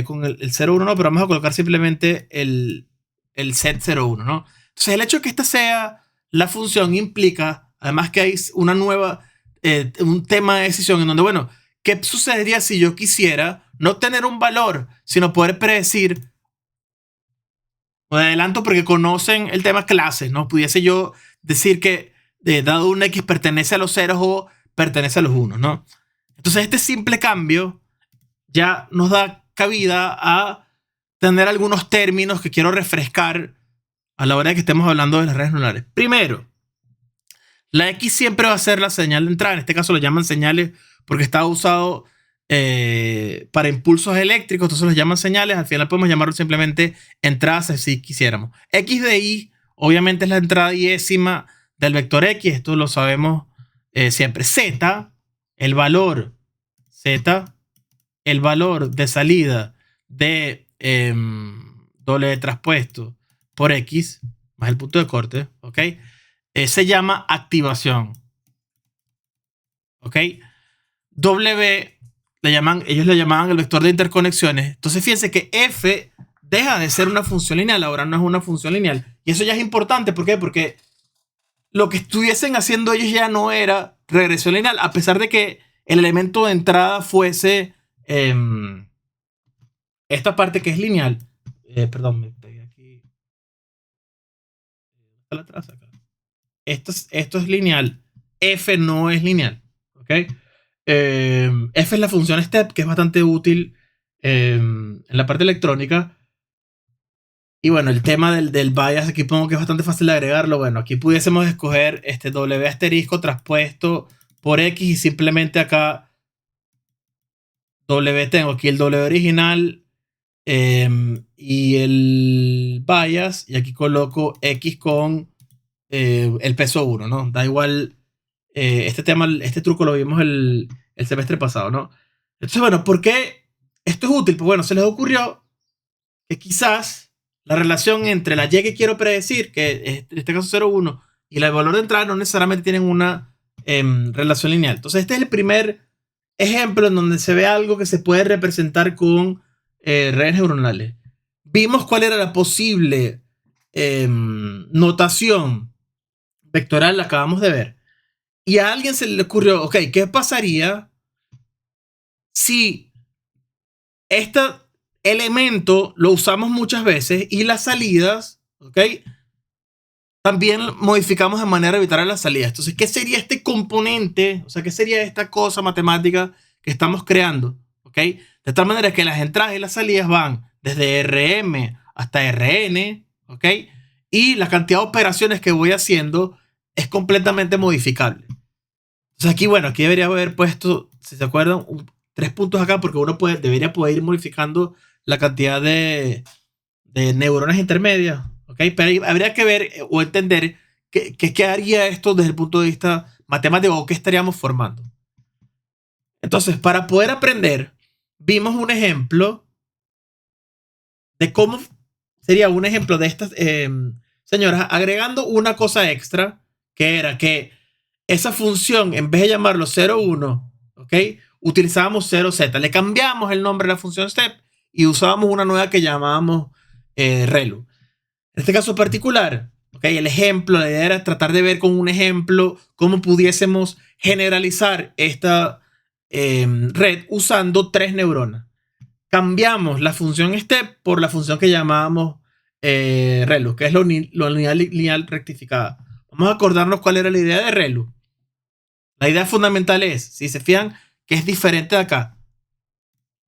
con el 0,1, no, pero vamos a colocar simplemente el Z01, ¿no? Entonces el hecho de que esta sea la función implica además que hay una nueva, un tema de decisión en donde, bueno, ¿qué sucedería si yo quisiera no tener un valor, sino poder predecir? Me adelanto porque conocen el tema clases, ¿no? Pudiese yo decir que dado un X pertenece a los ceros o pertenece a los unos, ¿no? Entonces este simple cambio ya nos da cabida a tener algunos términos que quiero refrescar a la hora de que estemos hablando de las redes neuronales. Primero, la X siempre va a ser la señal de entrada. En este caso lo llaman señales porque está usado para impulsos eléctricos, entonces los llaman señales. Al final podemos llamarlo simplemente entradas si quisiéramos. X de Y obviamente es la entrada diésima del vector X, esto lo sabemos siempre. Z, el valor de salida de W traspuesto por X, más el punto de corte, ¿ok? Se llama activación. ¿Ok? W, ellos le llamaban el vector de interconexiones. Entonces fíjense que F deja de ser una función lineal, ahora no es una función lineal. Y eso ya es importante, ¿por qué? Porque lo que estuviesen haciendo ellos ya no era regresión lineal, a pesar de que el elemento de entrada fuese esta parte que es lineal. Perdón, me pegué aquí. Atrás acá. Esto es lineal. F no es lineal. ¿Ok? F es la función step, que es bastante útil en la parte electrónica. Y bueno, el tema del bias, aquí pongo que es bastante fácil de agregarlo. Bueno, aquí pudiésemos escoger este W asterisco traspuesto por X y simplemente acá W, tengo aquí el W original y el bias, y aquí coloco X con el peso 1, ¿no? Da igual, este truco lo vimos el semestre pasado, ¿no? Entonces, bueno, ¿por qué esto es útil? Pues bueno, se les ocurrió que quizás la relación entre la Y que quiero predecir, que en este caso 0,1, y el valor de entrada no necesariamente tienen una relación lineal. Entonces, este es el primer ejemplo en donde se ve algo que se puede representar con redes neuronales. Vimos cuál era la posible notación vectoral, la acabamos de ver. Y a alguien se le ocurrió, ok, ¿qué pasaría si este elemento lo usamos muchas veces y las salidas, ok, también modificamos de manera arbitraria las salidas? Entonces, ¿qué sería este componente? O sea, ¿qué sería esta cosa matemática que estamos creando? ¿Ok? De tal manera que las entradas y las salidas van desde RM hasta RN, ¿ok? Y la cantidad de operaciones que voy haciendo es completamente modificable. Entonces aquí, bueno, aquí debería haber puesto, si se acuerdan, 3 puntos acá, porque uno debería poder ir modificando la cantidad de neuronas intermedias, ¿ok? Pero habría que ver o entender qué haría esto desde el punto de vista matemático o qué estaríamos formando. Entonces, para poder aprender, vimos un ejemplo de cómo sería un ejemplo de estas señoras agregando una cosa extra, que era que esa función, en vez de llamarlo 0,1, ¿ok? Utilizábamos 0z. Le cambiamos el nombre de la función step y usábamos una nueva que llamábamos ReLU. En este caso particular, ¿okay? El ejemplo, la idea era tratar de ver con un ejemplo cómo pudiésemos generalizar esta red usando 3 neuronas. Cambiamos la función step por la función que llamábamos ReLU, que es la unidad lineal rectificada. Vamos a acordarnos cuál era la idea de ReLU. La idea fundamental es, si se fijan, que es diferente de acá.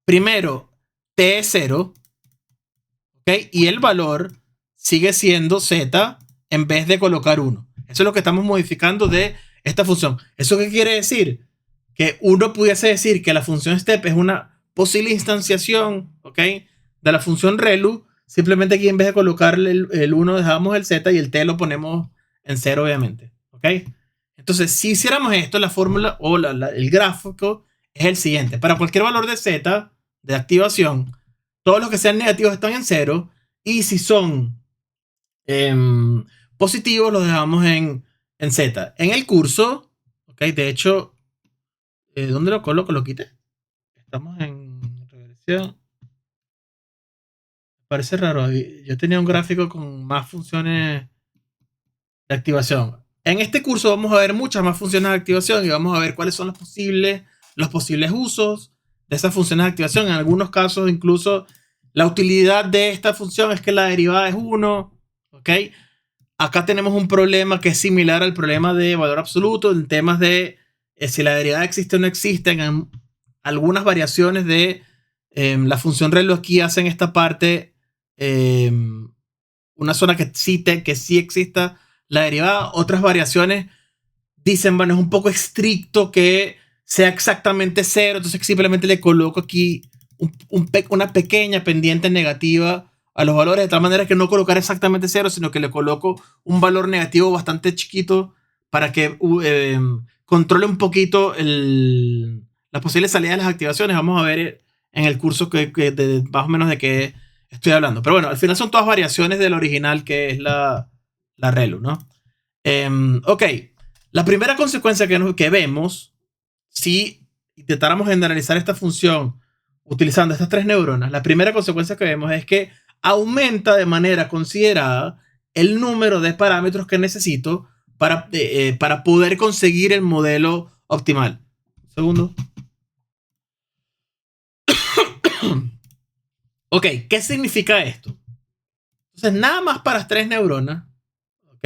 Primero, t es 0, ¿okay? Y el valor sigue siendo z en vez de colocar 1. Eso es lo que estamos modificando de esta función. ¿Eso qué quiere decir? Que uno pudiese decir que la función step es una posible instanciación, ¿okay? De la función ReLU. Simplemente aquí en vez de colocarle el 1 dejamos el z y el t lo ponemos en 0, obviamente. ¿Ok? Entonces, si hiciéramos esto, la fórmula o el gráfico es el siguiente. Para cualquier valor de z de activación, todos los que sean negativos están en 0. Y si son positivos, los dejamos en z. En el curso, ¿ok? De hecho, ¿dónde lo coloco? Lo quité. Estamos en regresión. Parece raro. Yo tenía un gráfico con más funciones de activación. En este curso vamos a ver muchas más funciones de activación y vamos a ver cuáles son los posibles usos de esas funciones de activación. En algunos casos, incluso, la utilidad de esta función es que la derivada es 1. ¿Ok? Acá tenemos un problema que es similar al problema de valor absoluto en temas de si la derivada existe o no existe. En algunas variaciones de la función ReLU aquí hacen esta parte una zona que sí exista la derivada. Otras variaciones dicen, bueno, es un poco estricto que sea exactamente 0, entonces simplemente le coloco aquí una pequeña pendiente negativa a los valores, de tal manera que no colocar exactamente 0, sino que le coloco un valor negativo bastante chiquito controle un poquito las posibles salidas de las activaciones. Vamos a ver en el curso más o menos de qué estoy hablando. Pero bueno, al final son todas variaciones del original que es la ReLU, ¿no? Ok, la primera consecuencia que vemos, si intentáramos generalizar esta función utilizando estas 3 neuronas, la primera consecuencia que vemos es que aumenta de manera considerada el número de parámetros que necesito para poder conseguir el modelo optimal. Un segundo. Ok, ¿qué significa esto? Entonces, nada más para las 3 neuronas, ok,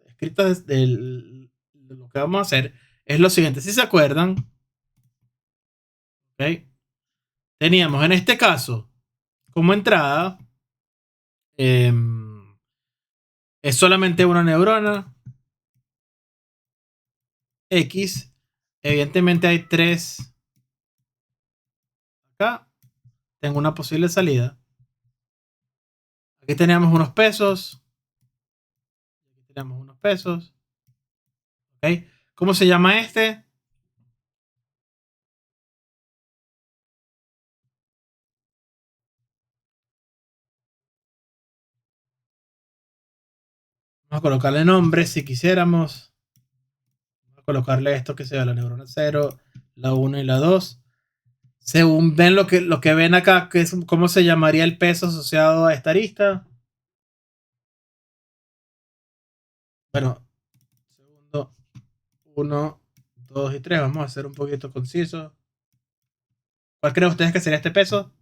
escritas de lo que vamos a hacer es lo siguiente. Si se acuerdan, ok, teníamos en este caso como entrada es solamente una neurona X. Evidentemente hay 3 acá. Tengo una posible salida. Aquí teníamos unos pesos. Aquí tenemos unos pesos. ¿Ok? ¿Cómo se llama este? Vamos a colocarle nombre si quisiéramos. Vamos a colocarle esto que sea la neurona 0, la 1 y la 2. Según ven lo que ven acá, que es cómo se llamaría el peso asociado a esta arista. Bueno, segundo, 1, 2 y 3. Vamos a hacer un poquito conciso. ¿Cuál creen ustedes que sería este peso?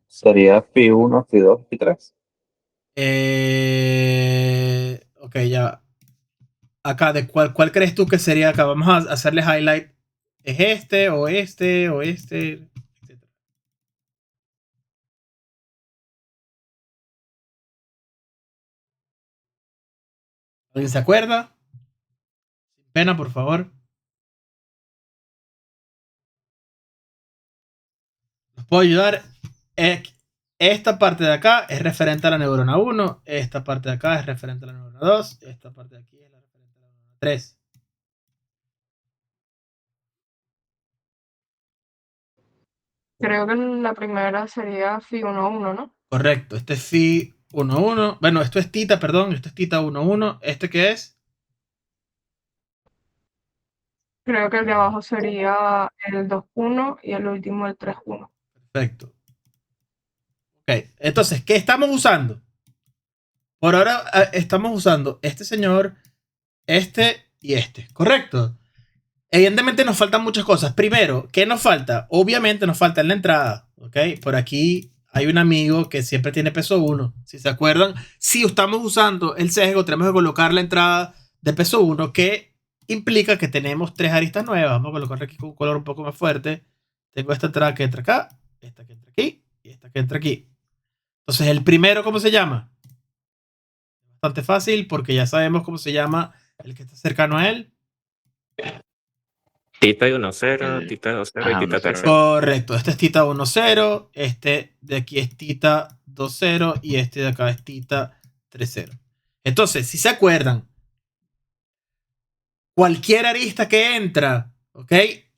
Sería phi 1, phi 2, phi 3. Ok, ya. Acá, ¿cuál crees tú que sería acá? Vamos a hacerle highlight. ¿Es este o este o este? Etcétera. ¿Alguien se acuerda? Sin pena, por favor. ¿Nos puedo ayudar? Esta parte de acá es referente a la neurona 1. Esta parte de acá es referente a la neurona 2. Esta parte de aquí es la referente a la neurona 3. Creo que la primera sería phi 1,1, ¿no? Correcto. Este es phi 1,1. Bueno, esto es tita, perdón. Esto es tita 1,1. ¿Este qué es? Creo que el de abajo sería el 2,1 y el último el 3,1. Perfecto. Ok, entonces, ¿qué estamos usando? Por ahora estamos usando este señor, este y este, ¿correcto? Evidentemente nos faltan muchas cosas. Primero, ¿qué nos falta? Obviamente nos falta en la entrada, ¿ok? Por aquí hay un amigo que siempre tiene peso 1. Si se acuerdan, si estamos usando el sesgo, tenemos que colocar la entrada de peso 1, que implica que tenemos 3 aristas nuevas. Vamos a colocarle aquí con un color un poco más fuerte. Tengo esta entrada que entra acá, esta que entra aquí y esta que entra aquí. Entonces, el primero, ¿cómo se llama? Bastante fácil porque ya sabemos cómo se llama el que está cercano a él. Tita 1,0, tita 2,0 y tita 3,0. Correcto, este es tita 1,0, este de aquí es tita 2,0 y este de acá es tita 3,0. Entonces, si se acuerdan, cualquier arista que entra, ¿ok?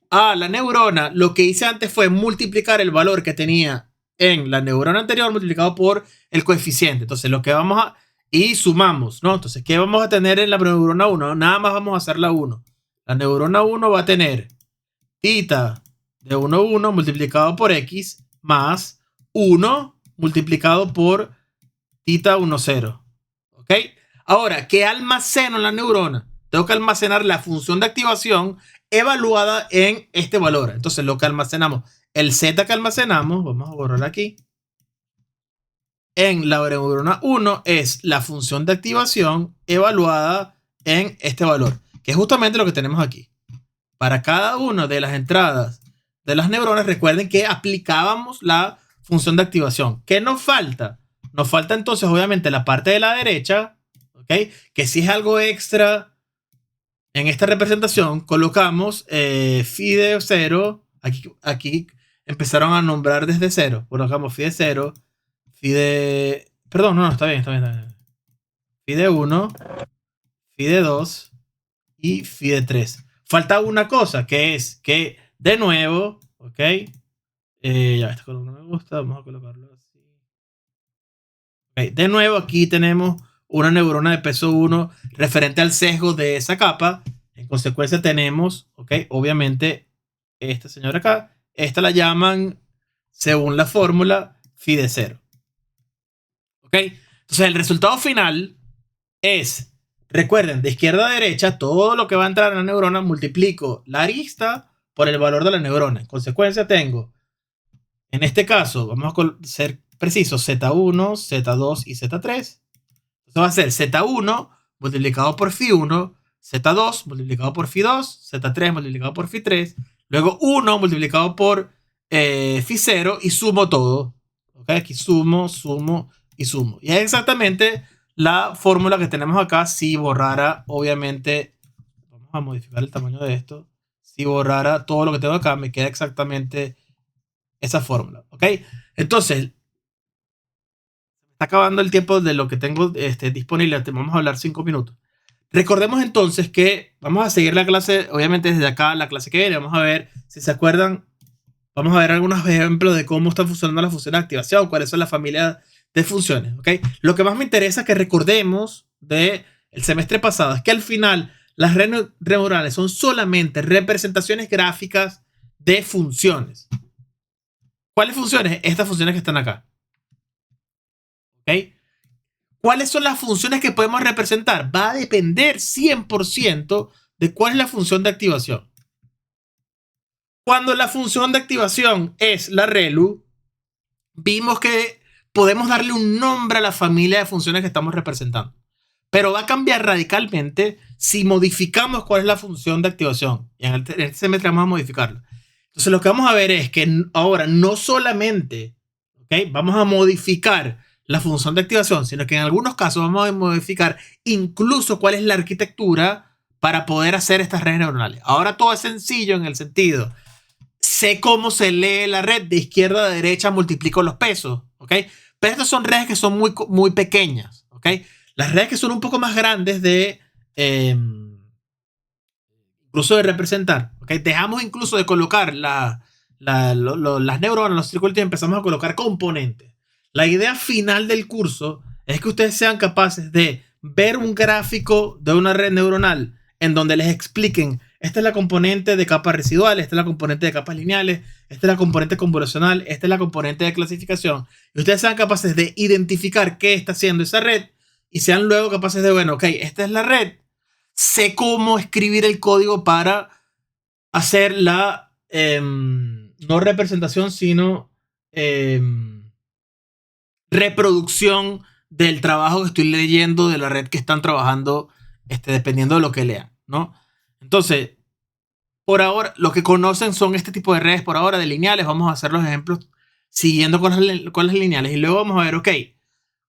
A la neurona, lo que hice antes fue multiplicar el valor que tenía en la neurona anterior multiplicado por el coeficiente. Entonces, lo que vamos a... Y sumamos, ¿no? Entonces, ¿qué vamos a tener en la neurona 1? Nada más vamos a hacer la 1. La neurona 1 va a tener tita de 1,1 multiplicado por x más 1 multiplicado por tita 1,0. ¿Ok? Ahora, ¿qué almaceno en la neurona? Tengo que almacenar la función de activación evaluada en este valor. Entonces, lo que almacenamos, el z que almacenamos, vamos a borrar aquí, en la neurona 1 es la función de activación evaluada en este valor, que es justamente lo que tenemos aquí. Para cada una de las entradas de las neuronas, recuerden que aplicábamos la función de activación. ¿Qué nos falta? Nos falta entonces, obviamente, la parte de la derecha, ¿ok? Que si es algo extra en esta representación, colocamos phi de 0. Aquí empezaron a nombrar desde 0. Colocamos phi de 0. Phi de... Perdón, no, está bien. Phi de 1, phi de 2 y phi de 3. Falta una cosa, que es que, de nuevo, ¿ok? Ya, este color no me gusta, vamos a colocarlo así. Okay, de nuevo, aquí tenemos una neurona de peso 1 referente al sesgo de esa capa. En consecuencia tenemos, ¿ok? Obviamente, esta señora acá, esta la llaman, según la fórmula, phi de 0. ¿Ok? Entonces, el resultado final es, recuerden, de izquierda a derecha, todo lo que va a entrar en la neurona, multiplico la arista por el valor de la neurona. En consecuencia, tengo, en este caso, vamos a ser precisos, Z1, Z2 y Z3. Entonces va a ser Z1 multiplicado por phi1, Z2 multiplicado por phi2, Z3 multiplicado por phi3, luego 1 multiplicado por phi0 y sumo todo. ¿Ok? Aquí sumo, sumo y sumo. Y es exactamente la fórmula que tenemos acá si borrara, obviamente, vamos a modificar el tamaño de esto, si borrara todo lo que tengo acá, me queda exactamente esa fórmula, ¿ok? Entonces, está acabando el tiempo de lo que tengo disponible, vamos a hablar 5 minutos. Recordemos entonces que vamos a seguir la clase, obviamente desde acá, la clase que viene, vamos a ver, si se acuerdan, vamos a ver algunos ejemplos de cómo están funcionando las funciones de activación, cuáles son las familias de funciones, ¿ok? Lo que más me interesa que recordemos del semestre pasado es que al final las redes neuronales son solamente representaciones gráficas de funciones. ¿Cuáles funciones? Estas funciones que están acá. ¿Ok? ¿Cuáles son las funciones que podemos representar? Va a depender 100% de cuál es la función de activación. Cuando la función de activación es la ReLU, vimos que podemos darle un nombre a la familia de funciones que estamos representando. Pero va a cambiar radicalmente si modificamos cuál es la función de activación. Y en este semestre vamos a modificarlo. Entonces lo que vamos a ver es que ahora no solamente, ¿okay?, vamos a modificar la función de activación, sino que en algunos casos vamos a modificar incluso cuál es la arquitectura para poder hacer estas redes neuronales. Ahora todo es sencillo en el sentido, sé cómo se lee la red de izquierda a derecha, multiplico los pesos, ¿ok? Pero estas son redes que son muy, muy pequeñas, ¿ok? Las redes que son un poco más grandes de... incluso de representar, ¿okay? Dejamos incluso de colocar las neuronas, los circuitos y empezamos a colocar componentes. La idea final del curso es que ustedes sean capaces de ver un gráfico de una red neuronal en donde les expliquen, esta es la componente de capas residuales, esta es la componente de capas lineales, esta es la componente convolucional, esta es la componente de clasificación. Y ustedes sean capaces de identificar qué está haciendo esa red y sean luego capaces de, bueno, ok, esta es la red, sé cómo escribir el código para hacer la no representación, sino reproducción del trabajo que estoy leyendo de la red que están trabajando, dependiendo de lo que lean, ¿no? Entonces, por ahora, lo que conocen son este tipo de redes por ahora de lineales. Vamos a hacer los ejemplos siguiendo con las lineales y luego vamos a ver, ok,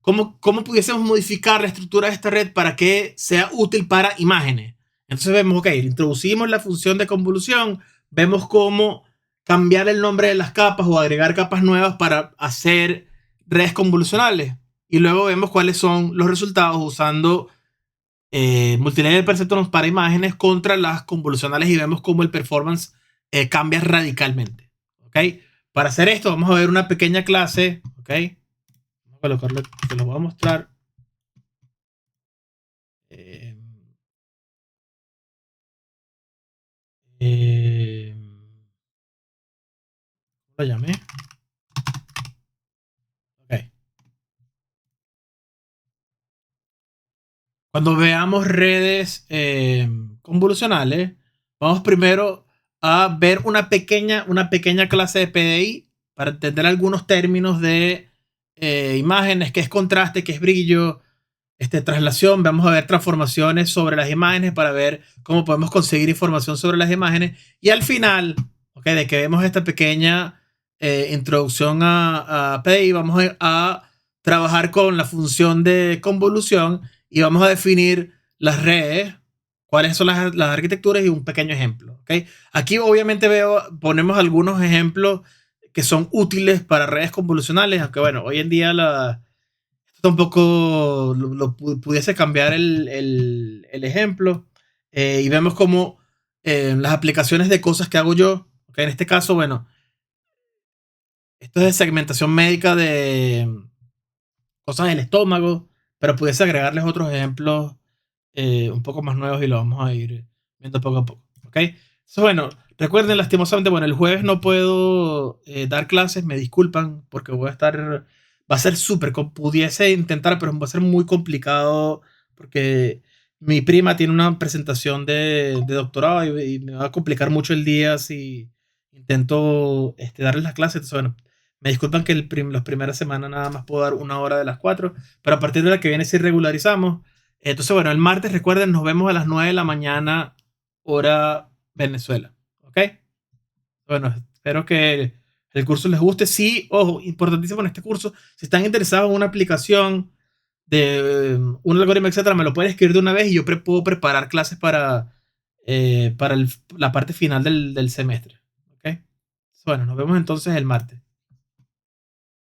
¿cómo pudiésemos modificar la estructura de esta red para que sea útil para imágenes? Entonces vemos, ok, introducimos la función de convolución, vemos cómo cambiar el nombre de las capas o agregar capas nuevas para hacer redes convolucionales. Y luego vemos cuáles son los resultados usando multilinear perceptrons para imágenes contra las convolucionales y vemos cómo el performance cambia radicalmente. ¿Ok? Para hacer esto vamos a ver una pequeña clase, ¿ok? Colocarlo, te lo voy a mostrar. Lo llamé. Ok. Cuando veamos redes convolucionales, vamos primero a ver una pequeña clase de PDI para entender algunos términos de imágenes, qué es contraste, qué es brillo, traslación. Vamos a ver transformaciones sobre las imágenes para ver cómo podemos conseguir información sobre las imágenes. Y al final, okay, de que vemos esta pequeña introducción a PDI, vamos a trabajar con la función de convolución y vamos a definir las redes, cuáles son las arquitecturas y un pequeño ejemplo. ¿Okay? Aquí obviamente ponemos algunos ejemplos que son útiles para redes convolucionales, aunque bueno, hoy en día tampoco pudiese cambiar el ejemplo. Y vemos como las aplicaciones de cosas que hago yo. En este caso, bueno, esto es de segmentación médica de cosas del estómago, pero pudiese agregarles otros ejemplos un poco más nuevos y lo vamos a ir viendo poco a poco. ¿Ok? Entonces, bueno, recuerden lastimosamente, bueno, el jueves no puedo dar clases, me disculpan porque voy a estar, va a ser súper, pudiese intentar, pero va a ser muy complicado porque mi prima tiene una presentación de doctorado y me va a complicar mucho el día si intento darles las clases. Entonces, bueno, me disculpan que las primeras semanas nada más puedo dar 1 hora de las 4, pero a partir de la que viene sí regularizamos. Entonces, bueno, el martes, recuerden, nos vemos a las 9 de la mañana, hora Venezuela. ¿Ok? Bueno, espero que el curso les guste. Sí, ojo, importantísimo en este curso, si están interesados en una aplicación de un algoritmo, etcétera, me lo pueden escribir de una vez y yo puedo preparar clases para la parte final del semestre. ¿Ok? Bueno, nos vemos entonces el martes.